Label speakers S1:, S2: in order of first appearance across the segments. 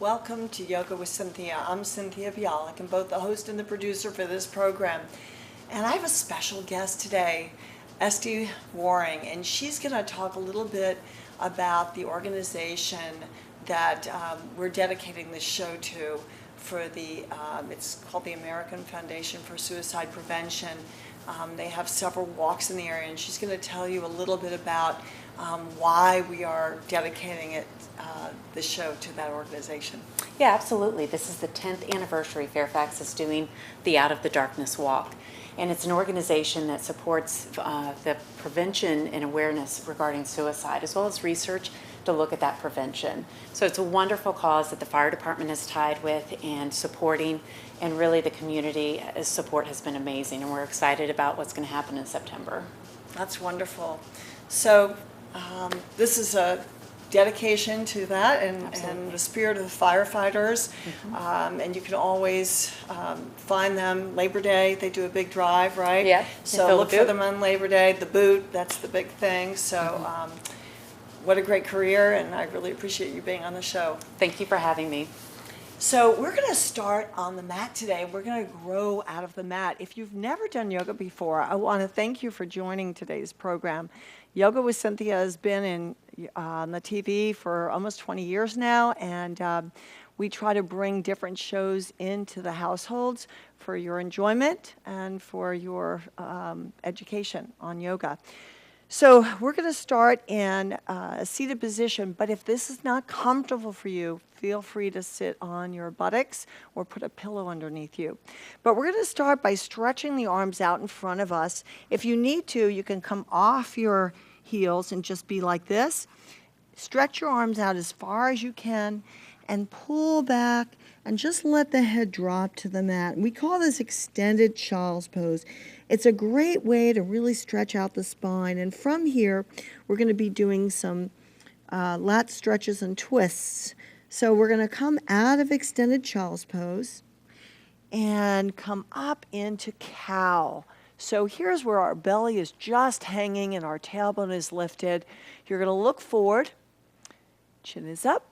S1: welcome to Yoga with Cynthia. I'm Cynthia Bialik. I'm both the host and the producer for this program. And I have a special guest today, Esty Waring, and she's going to talk a little bit about the organization that we're dedicating this show to for the, it's called the American Foundation for Suicide Prevention. They have several walks in the area, and she's going to tell you a little bit about why we are dedicating it, this show to that organization.
S2: Yeah, absolutely. This is the 10th anniversary Fairfax is doing the Out of the Darkness Walk. And it's an organization that supports the prevention and awareness regarding suicide, as well as research to look at that prevention. So it's a wonderful cause that the fire department is tied with and supporting, and really the community support has been amazing, and we're excited about what's going to happen in September.
S1: That's wonderful. So this is a dedication to that and the spirit of the firefighters. Mm-hmm. And you can always find them Labor Day. They do a big drive, right?
S2: Yeah.
S1: So look for them on Labor Day. The boot, that's the big thing. So what a great career, and I really appreciate you being on the show.
S2: Thank you for having me.
S1: So we're going to start on the mat today. We're going to grow out of the mat. If you've never done yoga before, I want to thank you for joining today's program. Yoga with Cynthia has been on the TV for almost 20 years now, and we try to bring different shows into the households for your enjoyment and for your education on yoga. So we're going to start in a seated position, but if this is not comfortable for you, feel free to sit on your buttocks or put a pillow underneath you. But we're going to start by stretching the arms out in front of us. If you need to, you can come off your heels and just be like this. Stretch your arms out as far as you can and pull back and just let the head drop to the mat. We call this extended child's pose. It's a great way to really stretch out the spine. And from here, we're going to be doing some lat stretches and twists. So we're going to come out of extended child's pose and come up into cow. So here's where our belly is just hanging and our tailbone is lifted. You're going to look forward, chin is up,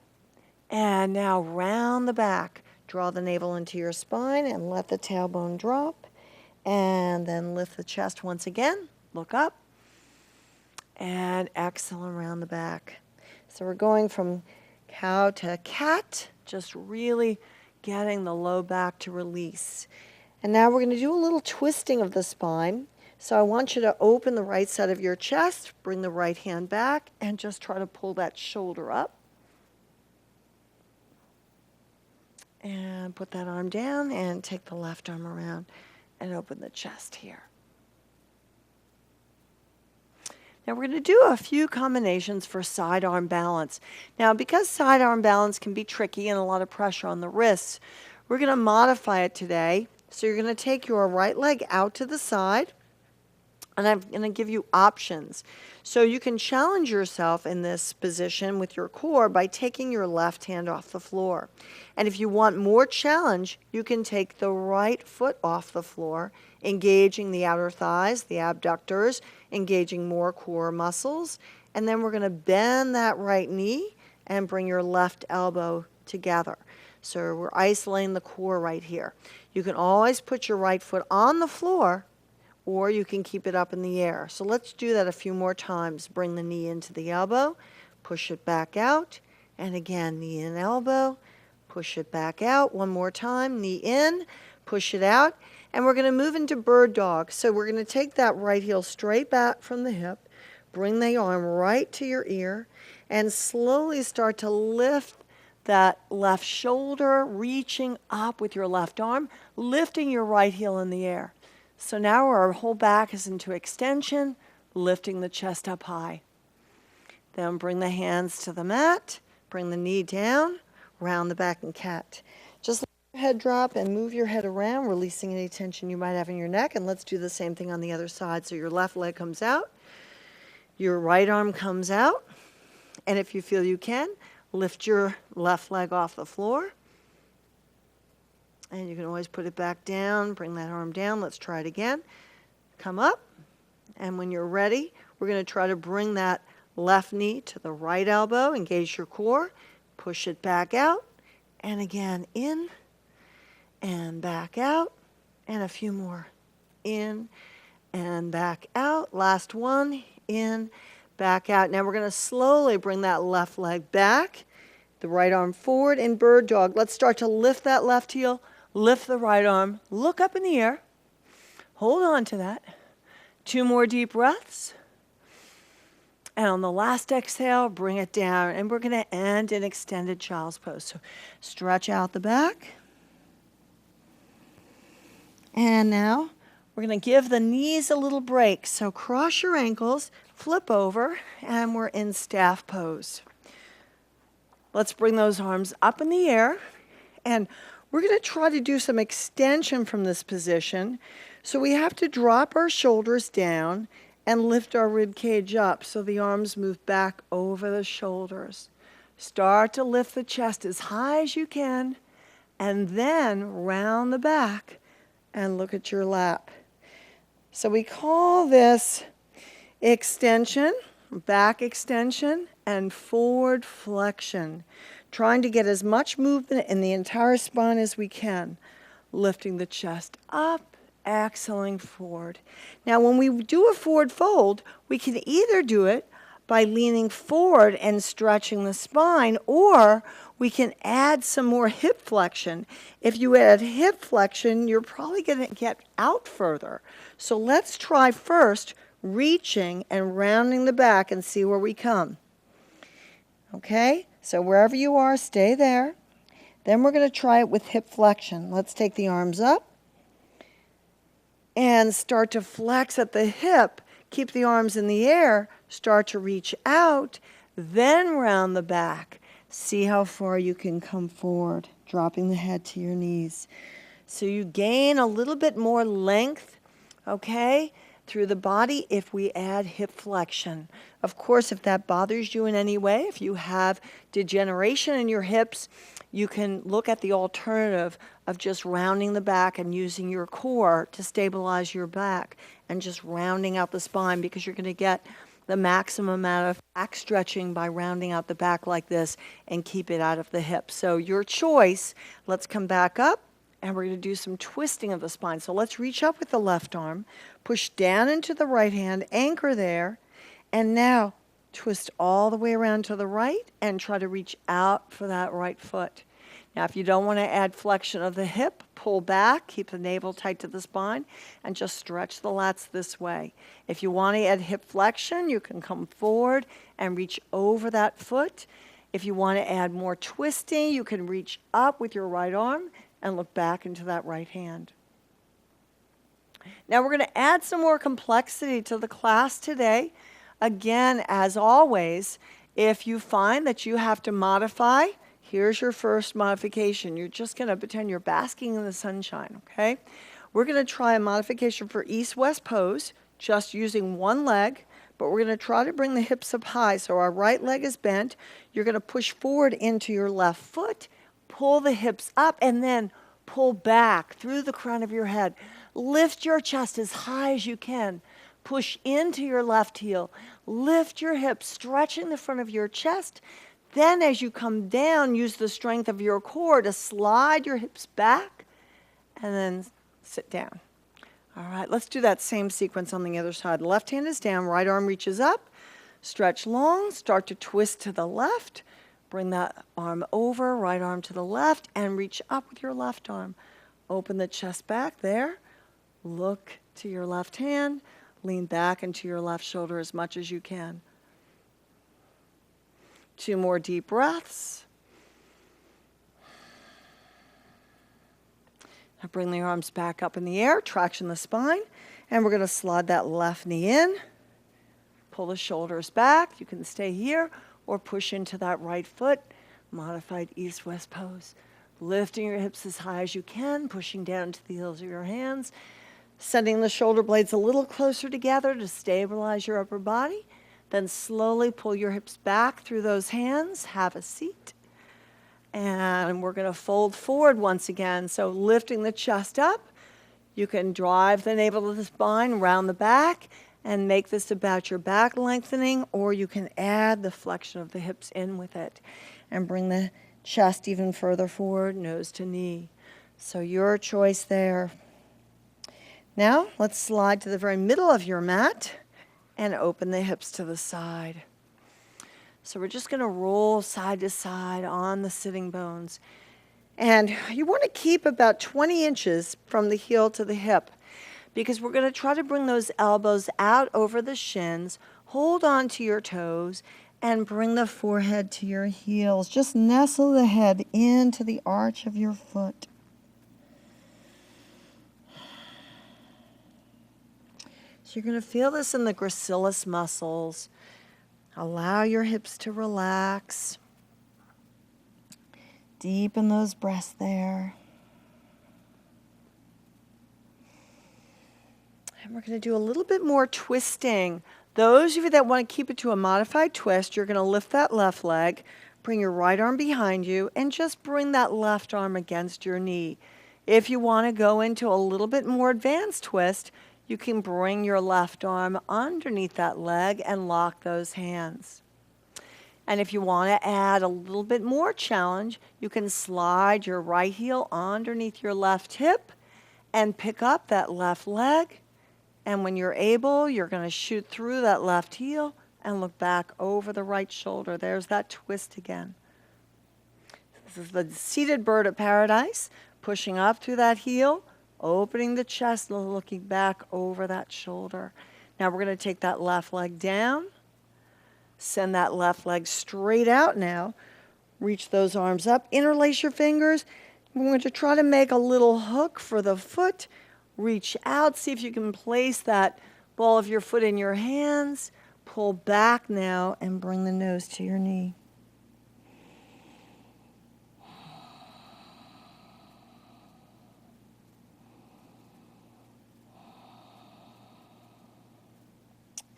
S1: and now round the back. Draw the navel into your spine and let the tailbone drop. And then lift the chest once again, look up, and exhale around the back. So we're going from cow to cat, just really getting the low back to release. And now we're going to do a little twisting of the spine. So I want you to open the right side of your chest, bring the right hand back, and just try to pull that shoulder up. And put that arm down and take the left arm around and open the chest here. Now we're going to do a few combinations for side arm balance. Now because side arm balance can be tricky and a lot of pressure on the wrists, we're going to modify it today. So you're going to take your right leg out to the side, and I'm going to give you options. So you can challenge yourself in this position with your core by taking your left hand off the floor. And if you want more challenge, you can take the right foot off the floor, engaging the outer thighs, the abductors, engaging more core muscles. And then we're going to bend that right knee and bring your left elbow together. So we're isolating the core right here. You can always put your right foot on the floor, or you can keep it up in the air. So let's do that a few more times. Bring the knee into the elbow, push it back out, and again, knee in elbow, push it back out. One more time, knee in, push it out, and we're going to move into bird dog. So we're going to take that right heel straight back from the hip, bring the arm right to your ear, and slowly start to lift that left shoulder, reaching up with your left arm, lifting your right heel in the air. So now our whole back is into extension, lifting the chest up high. Then bring the hands to the mat, bring the knee down, round the back in cat. Just let your head drop and move your head around, releasing any tension you might have in your neck. And let's do the same thing on the other side. So your left leg comes out, your right arm comes out, and if you feel you can, lift your left leg off the floor. And you can always put it back down, bring that arm down. Let's try it again. Come up, and when you're ready, we're going to try to bring that left knee to the right elbow, engage your core, push it back out, And again, in and back out. And a few more. In and back out. Last one. In, back out. Now we're going to slowly bring that left leg back. The right arm forward in bird dog. Let's start to lift that left heel. Lift the right arm. Look up in the air. Hold on to that. 2 more deep breaths. And on the last exhale, bring it down. And we're going to end in extended child's pose. So stretch out the back. And now we're going to give the knees a little break. So cross your ankles, flip over, and we're in staff pose. Let's bring those arms up in the air. And we're going to try to do some extension from this position. So we have to drop our shoulders down and lift our rib cage up so the arms move back over the shoulders. Start to lift the chest as high as you can, and then round the back and look at your lap. So we call this extension, back extension, and forward flexion, trying to get as much movement in the entire spine as we can, lifting the chest up, exhaling forward. Now, when we do a forward fold, we can either do it by leaning forward and stretching the spine, or we can add some more hip flexion. If you add hip flexion, you're probably going to get out further. So let's try first reaching and rounding the back and see where we come. Okay, so wherever you are, stay there. Then we're going to try it with hip flexion. Let's take the arms up and start to flex at the hip. Keep the arms in the air. Start to reach out, then round the back. See how far you can come forward, dropping the head to your knees. So you gain a little bit more length, okay, through the body if we add hip flexion. Of course, if that bothers you in any way, if you have degeneration in your hips, you can look at the alternative of just rounding the back and using your core to stabilize your back and just rounding out the spine, because you're going to get the maximum amount of back stretching by rounding out the back like this and keep it out of the hips. So your choice. Let's come back up, and we're going to do some twisting of the spine. So let's reach up with the left arm, push down into the right hand, anchor there, and now twist all the way around to the right and try to reach out for that right foot. Now, if you don't want to add flexion of the hip, pull back, keep the navel tight to the spine, and just stretch the lats this way. If you want to add hip flexion, you can come forward and reach over that foot. If you want to add more twisting, you can reach up with your right arm and look back into that right hand. Now, we're going to add some more complexity to the class today. Again, as always, if you find that you have to modify, here's your first modification. You're just going to pretend you're basking in the sunshine, okay? We're going to try a modification for east-west pose, just using one leg, but we're going to try to bring the hips up high. So our right leg is bent. You're going to push forward into your left foot, pull the hips up, and then pull back through the crown of your head. Lift your chest as high as you can. Push into your left heel. Lift your hips, stretching the front of your chest. Then as you come down, use the strength of your core to slide your hips back and then sit down. All right, let's do that same sequence on the other side. Left hand is down, right arm reaches up, stretch long, start to twist to the left, bring that arm over, right arm to the left, and reach up with your left arm. Open the chest back there, look to your left hand, lean back into your left shoulder as much as you can. 2 more deep breaths. Now bring the arms back up in the air, traction the spine, and we're going to slide that left knee in. Pull the shoulders back. You can stay here or push into that right foot. Modified east-west pose. Lifting your hips as high as you can, pushing down to the heels of your hands, sending the shoulder blades a little closer together to stabilize your upper body. Then slowly pull your hips back through those hands. Have a seat. And we're going to fold forward once again. So lifting the chest up. You can drive the navel to the spine, round the back, and make this about your back lengthening, or you can add the flexion of the hips in with it. And bring the chest even further forward, nose to knee. So your choice there. Now, let's slide to the very middle of your mat and open the hips to the side. So we're just going to roll side to side on the sitting bones. And you want to keep about 20 inches from the heel to the hip, because we're going to try to bring those elbows out over the shins, hold on to your toes, and bring the forehead to your heels. Just nestle the head into the arch of your foot. So you're going to feel this in the gracilis muscles. Allow your hips to relax. Deepen those breaths there. And we're going to do a little bit more twisting. Those of you that want to keep it to a modified twist, you're going to lift that left leg, bring your right arm behind you, and just bring that left arm against your knee. If you want to go into a little bit more advanced twist, you can bring your left arm underneath that leg and lock those hands. And if you want to add a little bit more challenge, you can slide your right heel underneath your left hip and pick up that left leg. And when you're able, you're going to shoot through that left heel and look back over the right shoulder. There's that twist again. This is the seated bird of paradise, pushing up through that heel, opening the chest, looking back over that shoulder. Now we're going to take that left leg down, send that left leg straight out now, reach those arms up, interlace your fingers. We're going to try to make a little hook for the foot, reach out, see if you can place that ball of your foot in your hands, pull back now and bring the nose to your knee.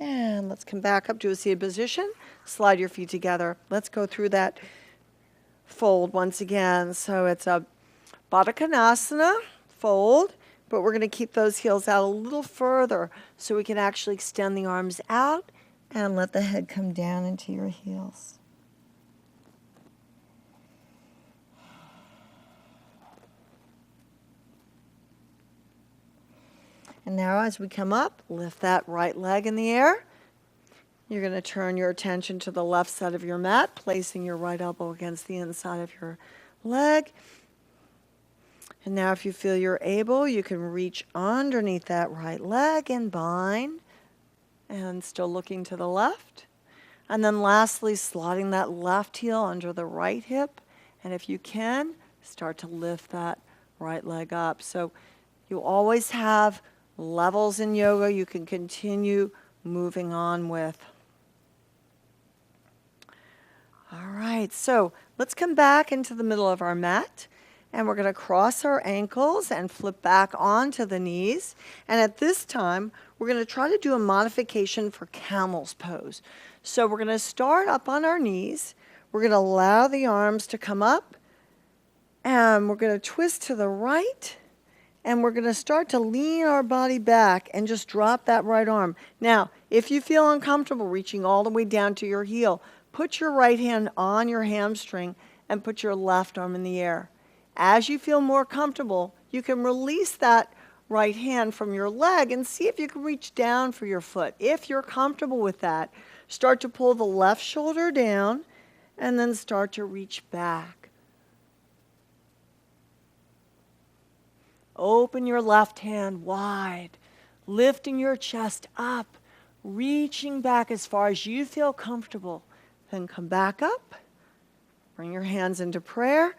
S1: And let's come back up to a seated position. Slide your feet together. Let's go through that fold once again. So it's a Baddha Konasana fold, but we're going to keep those heels out a little further so we can actually extend the arms out and let the head come down into your heels. And now as we come up, lift that right leg in the air. You're going to turn your attention to the left side of your mat, placing your right elbow against the inside of your leg. And now if you feel you're able, you can reach underneath that right leg and bind. And still looking to the left. And then lastly, sliding that left heel under the right hip. And if you can, start to lift that right leg up. So you always have levels in yoga you can continue moving on with. All right, so let's come back into the middle of our mat, and we're going to cross our ankles and flip back onto the knees. And at this time, we're going to try to do a modification for camel's pose. So we're going to start up on our knees. We're going to allow the arms to come up, and we're going to twist to the right. And we're going to start to lean our body back and just drop that right arm. Now, if you feel uncomfortable reaching all the way down to your heel, put your right hand on your hamstring and put your left arm in the air. As you feel more comfortable, you can release that right hand from your leg and see if you can reach down for your foot. If you're comfortable with that, start to pull the left shoulder down and then start to reach back. Open your left hand wide, lifting your chest up, reaching back as far as you feel comfortable. Then come back up, bring your hands into prayer,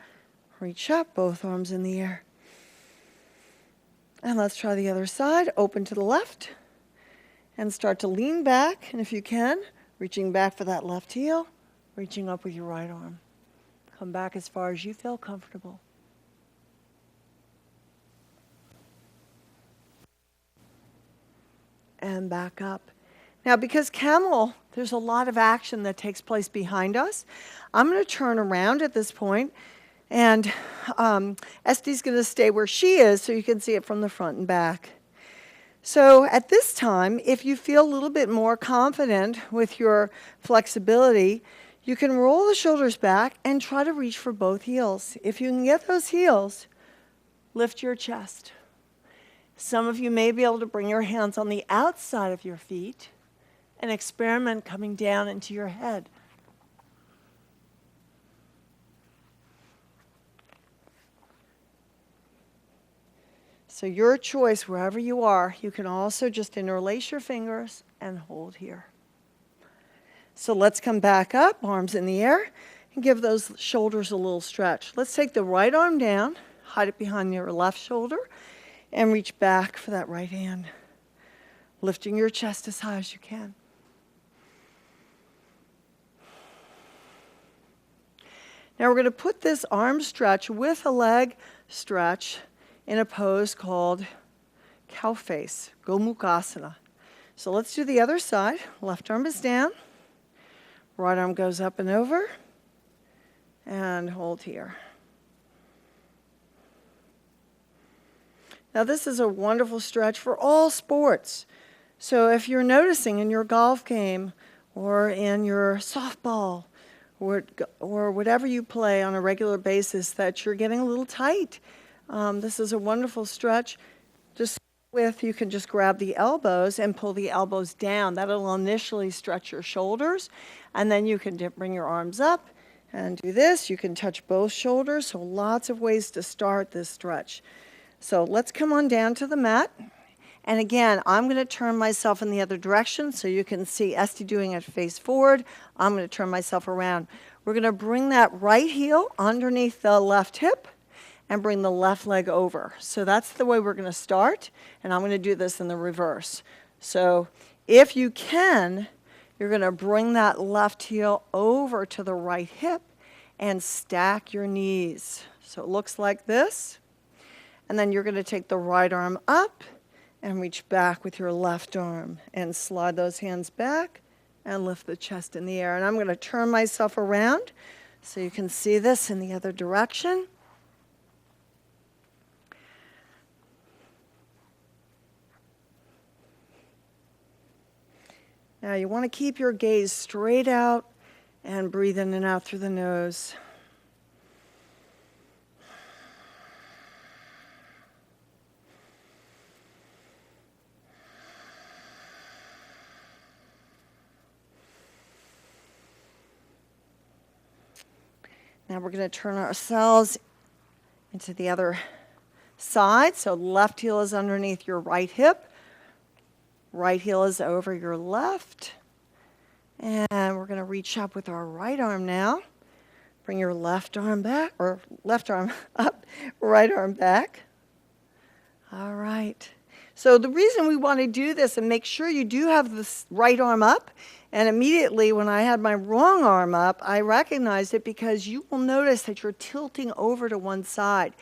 S1: reach up, both arms in the air. And let's try the other side. Open to the left and start to lean back. And if you can, reaching back for that left heel, reaching up with your right arm. Come back as far as you feel comfortable. And back up. Now, because camel, there's a lot of action that takes place behind us. I'm going to turn around at this point, and Esti's going to stay where she is so you can see it from the front and back. So at this time, if you feel a little bit more confident with your flexibility, You can roll the shoulders back and try to reach for both heels. If you can get those heels, lift your chest. Some of you may be able to bring your hands on the outside of your feet and experiment coming down into your head. So your choice, wherever you are, you can also just interlace your fingers and hold here. So let's come back up, arms in the air, and give those shoulders a little stretch. Let's take the right arm down, hide it behind your left shoulder, and reach back for that right hand, lifting your chest as high as you can. Now we're going to put this arm stretch with a leg stretch in a pose called cow face, Gomukhasana. So let's do the other side. Left arm is down. Right arm goes up and over. And hold here. Now this is a wonderful stretch for all sports. So if you're noticing in your golf game or in your softball or whatever you play on a regular basis that you're getting a little tight, this is a wonderful stretch. You can just grab the elbows and pull the elbows down. That'll initially stretch your shoulders, and then you can bring your arms up and do this. You can touch both shoulders, so lots of ways to start this stretch. So let's come on down to the mat. And again, I'm going to turn myself in the other direction so you can see Esty doing it face forward. I'm going to turn myself around. We're going to bring that right heel underneath the left hip and bring the left leg over. So that's the way we're going to start, and I'm going to do this in the reverse. So if you can, you're going to bring that left heel over to the right hip and stack your knees. So it looks like this. And then you're going to take the right arm up and reach back with your left arm and slide those hands back and lift the chest in the air. And I'm going to turn myself around so you can see this in the other direction. Now you want to keep your gaze straight out and breathe in and out through the nose. Now we're going to turn ourselves into the other side. So left heel is underneath your right hip. Right heel is over your left. And we're going to reach up with our right arm now. Bring your left arm back, or left arm up, right arm back. All right. So the reason we want to do this and make sure you do have this right arm up, and immediately when I had my wrong arm up, I recognized it because you will notice that you're tilting over to one side.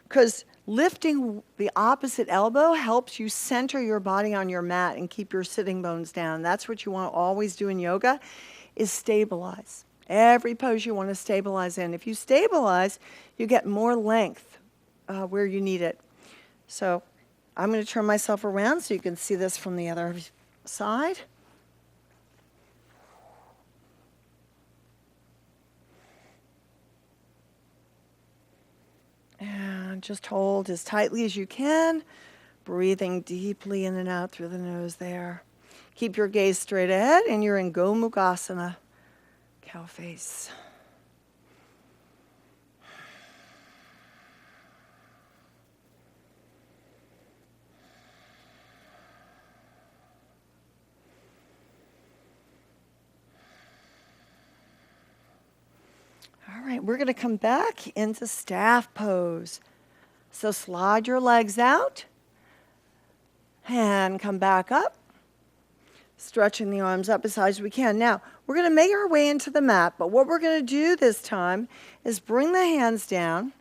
S1: Because lifting the opposite elbow helps you center your body on your mat and keep your sitting bones down. That's what you want to always do in yoga, is stabilize. Every pose you want to stabilize in. If you stabilize, you get more length where you need it. So I'm going to turn myself around so you can see this from the other side. And just hold as tightly as you can, breathing deeply in and out through the nose there. Keep your gaze straight ahead, and you're in Gomukhasana, cow face. All right, we're going to come back into staff pose. So slide your legs out and come back up, stretching the arms up as high as we can. Now, we're going to make our way into the mat, but what we're going to do this time is bring the hands down.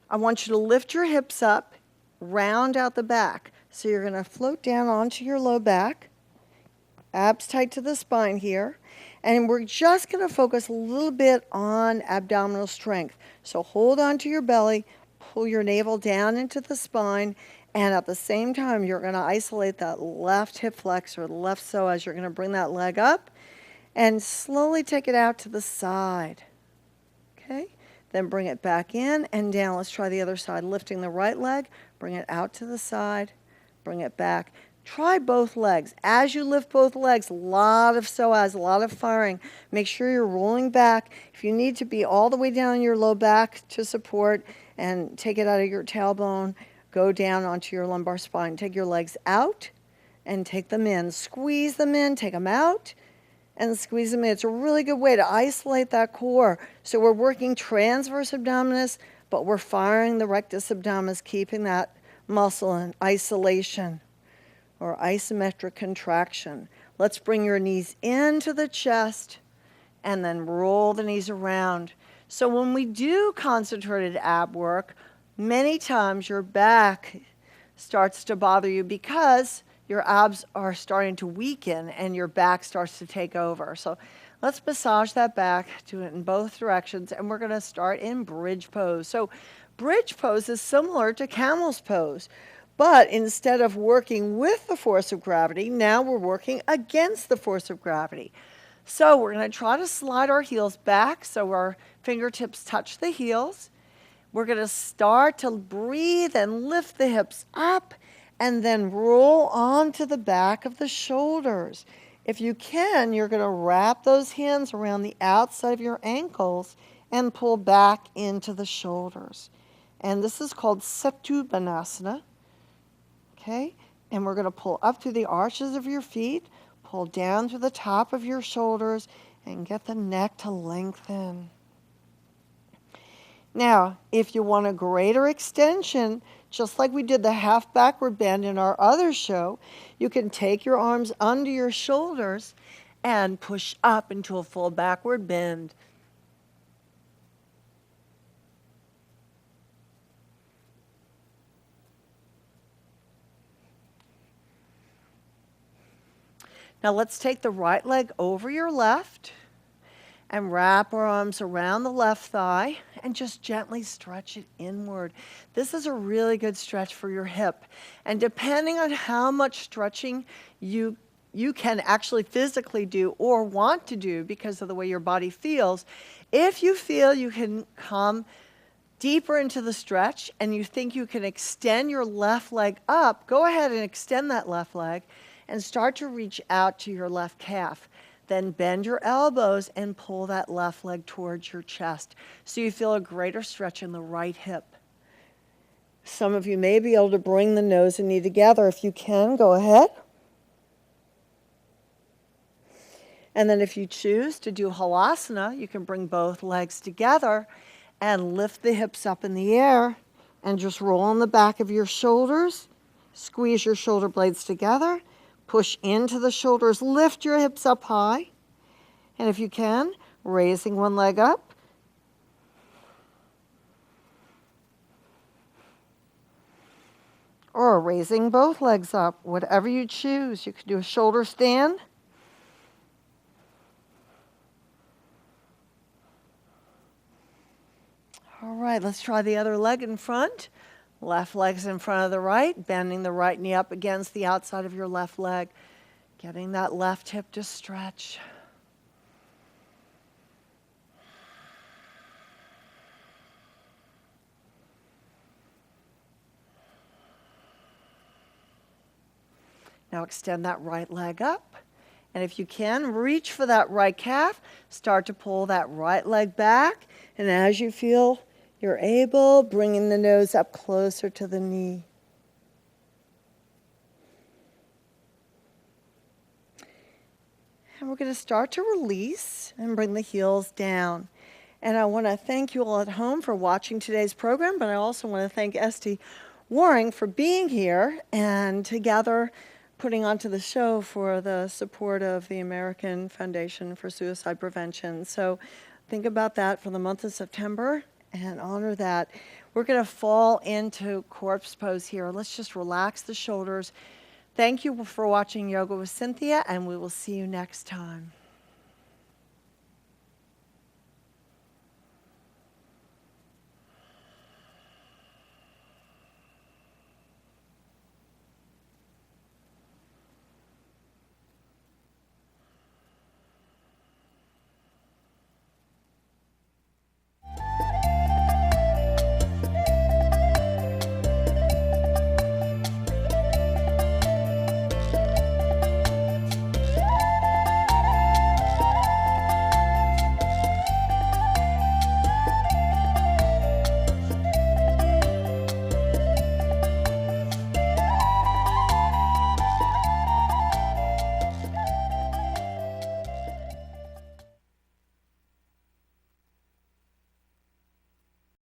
S1: I want you to lift your hips up, round out the back. So you're going to float down onto your low back, abs tight to the spine here. And we're just going to focus a little bit on abdominal strength. So hold on to your belly, pull your navel down into the spine, and at the same time, you're going to isolate that left hip flexor, the left psoas. You're going to bring that leg up And slowly take it out to the side. Okay? Then bring it back in and down. Let's try the other side. Lifting the right leg, bring it out to the side, bring it back. Try both legs. As you lift both legs, a lot of psoas, a lot of firing. Make sure you're rolling back. If you need to be all the way down your low back to support and take it out of your tailbone, go down onto your lumbar spine. Take your legs out and take them in. Squeeze them in, take them out, and squeeze them in. It's a really good way to isolate that core. So we're working transverse abdominis, but we're firing the rectus abdominis, keeping that muscle in isolation or isometric contraction. Let's bring your knees into the chest and then roll the knees around. So when we do concentrated ab work, many times your back starts to bother you because your abs are starting to weaken and your back starts to take over. So let's massage that back, do it in both directions, and we're gonna start in bridge pose. So bridge pose is similar to camel's pose, but instead of working with the force of gravity, now we're working against the force of gravity. So we're gonna try to slide our heels back so our fingertips touch the heels. We're gonna start to breathe and lift the hips up and then roll onto the back of the shoulders. If you can, you're gonna wrap those hands around the outside of your ankles and pull back into the shoulders. And this is called Setubhanasana. Okay, and we're going to pull up through the arches of your feet, pull down through the top of your shoulders, and get the neck to lengthen. Now, if you want a greater extension, just like we did the half backward bend in our other show, you can take your arms under your shoulders and push up into a full backward bend. Now let's take the right leg over your left and wrap our arms around the left thigh and just gently stretch it inward. This is a really good stretch for your hip. And depending on how much stretching you can actually physically do or want to do because of the way your body feels, if you feel you can come deeper into the stretch and you think you can extend your left leg up, go ahead and extend that left leg and start to reach out to your left calf. Then bend your elbows and pull that left leg towards your chest so you feel a greater stretch in the right hip. Some of you may be able to bring the nose and knee together. If you can, go ahead. And then if you choose to do halasana, you can bring both legs together and lift the hips up in the air and just roll on the back of your shoulders. Squeeze your shoulder blades together. Push into the shoulders, lift your hips up high. And if you can, raising one leg up. Or raising both legs up, whatever you choose. You can do a shoulder stand. All right, let's try the other leg in front. Left leg's in front of the right, bending the right knee up against the outside of your left leg, getting that left hip to stretch. Now extend that right leg up. And if you can, reach for that right calf. Start to pull that right leg back. And as you feel you're able, bringing the nose up closer to the knee. And we're going to start to release and bring the heels down. And I want to thank you all at home for watching today's program, but I also want to thank Esty Waring for being here and together putting onto the show for the support of the American Foundation for Suicide Prevention. So think about that for the month of September and honor that. We're going to fall into corpse pose here. Let's just relax the shoulders. Thank you for watching Yoga with Cynthia, and we will see you next time.